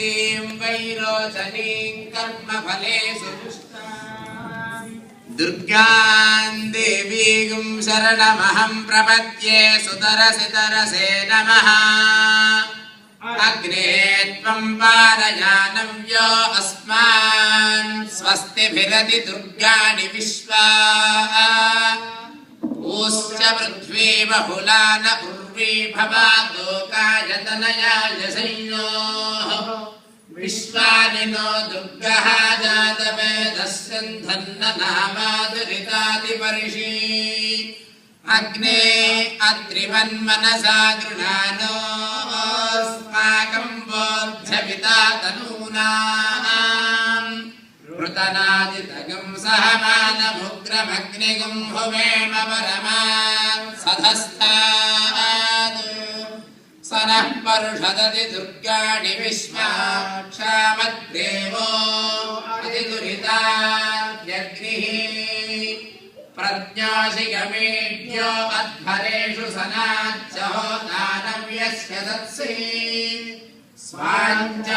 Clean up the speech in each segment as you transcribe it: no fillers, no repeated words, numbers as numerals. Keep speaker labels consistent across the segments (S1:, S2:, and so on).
S1: प्रकृतिं वैरोचनीं कर्मफलेषु दुष्टां दुर्गां देवीं शरणमहं प्रपद्ये सुतरसे नमः अग्ने त्वं पारयानव्यो अस्मान् स्वस्तिभिरति दुर्गाणि विश्वा ऊश्च पृथ्वी बहुलान उर्वी भवादोकायतनयाय संयोः विश्वानि नो दुर्गः जातवेदस्यन्धन्न नामादुरितादिपर्षि अग्ने अत्रिवन्मनसा गृणानोऽस्माकं बोध्यपिता तनूनाम् ऋतनादितगं सहमानमुग्रमग्निगं हुवेम परमान् सधस्तात् स नः परुषदति दुर्गाणि विश्वाक्षामद्देवो अतिदुरिताद्यग्निः प्रज्ञासि यमेढ्यो अध्वरेषु सनाच्चहो दानव्यस्य सत्सि स्वाञ्चाग्ने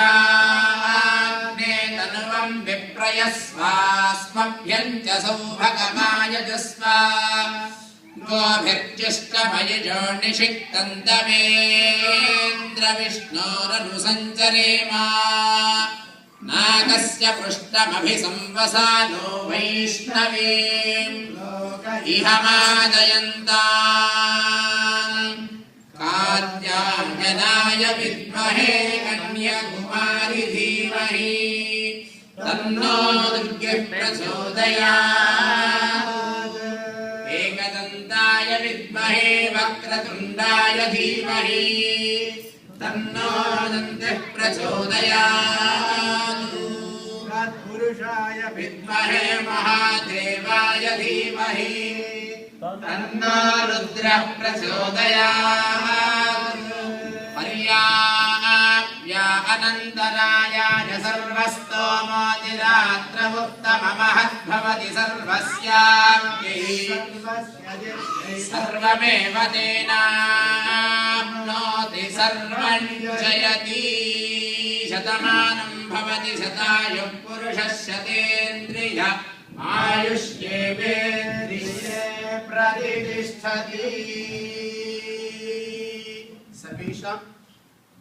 S1: तनुवं विप्रयस्वास्मभ्यं च सौभगमायजस्व गोभिर्जुष्टमयिजो निषिक्तं तवेन्द्रविष्णोरनुसञ्चरेम नागस्य पृष्ठमभिसंवसानो वैष्णवीं इहमादयन्ताम् कात्यायनाय विद्महे कन्याकुमारी धीमहि तन्नो दुर्गे प्रचोदयात् एकदन्ताय विद्महे वक्रतुण्डाय धीमहि तन्नो दन्तः प्रचोदयात् तत्पुरुषाय विद्महे महादेवाय धीमहि तन्नो रुद्रः प्रचोदयात् पर्याप्य अनन्तरायाय सर्वस्तोमोतिरात्रमुत्तममहद्भवति सर्वस्याप्यै सर्वमेव तेनाप्नोति सर्वं जयति शतमानं भवति शतायुः पुरुषः शतेन्द्रिय आयुष्येवेन्द्रिये प्रतिष्ठति सर्वेषां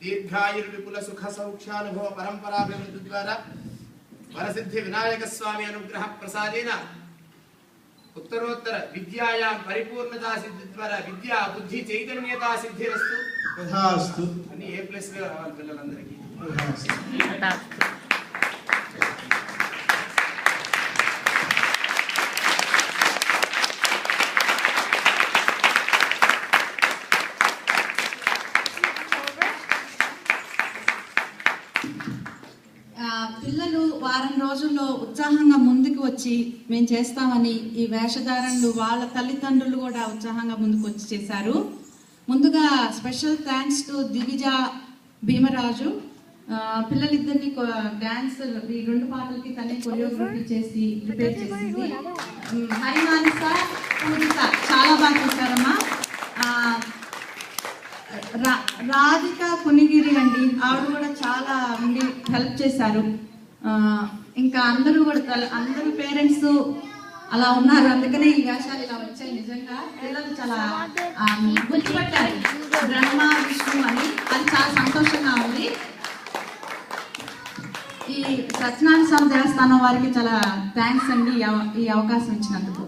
S1: दीर्घायुर्विपुल सुख सौख्यानुभव परंपराभिवृद्धि द्वारा वरसिद्धि विनायक स्वामी अनुग्रह प्रसादेन उत्तरोत्तर विद्यायां परिपूर्णता सिद्धि द्वारा विद्या बुद्धि चैतन्यता सिद्धिरस्तु तथास्तु अनि ए प्लस గా రావాలి పిల్లలందరికీ తథాస్తు
S2: పిల్లలు వారం రోజుల్లో ఉత్సాహంగా ముందుకు వచ్చి మేము చేస్తామని ఈ వేషధారణలు వాళ్ళ తల్లిదండ్రులు కూడా ఉత్సాహంగా ముందుకు వచ్చి చేశారు. ముందుగా special thanks to Divija Bhimaraju. పిల్లలిద్దరిని డాన్స్ ఈ రెండు పాటలకి తనే కొరియోగ్రఫీ చేసి ప్రిపేర్ చేసింది. హరిమానిస పూజిత చాలా బాగా చేశారమ్మా. రాధిక కొనిగిరి అండి, ఆవిడ కూడా చాలా ఉండి హెల్ప్ చేశారు. ఇంకా అందరూ కూడా అందరూ పేరెంట్స్ అలా ఉన్నారు, అందుకనే ఈ వేషాలు ఇలా వచ్చాయి. నిజంగా పిల్లలు చాలా గుర్తుపట్టారు బ్రహ్మ విష్ణు అని, అది చాలా సంతోషంగా ఉంది. ఈ సత్యనారాయణ స్వామి దేవస్థానం వారికి చాలా థ్యాంక్స్ అండి ఈ అవకాశం ఇచ్చినందుకు.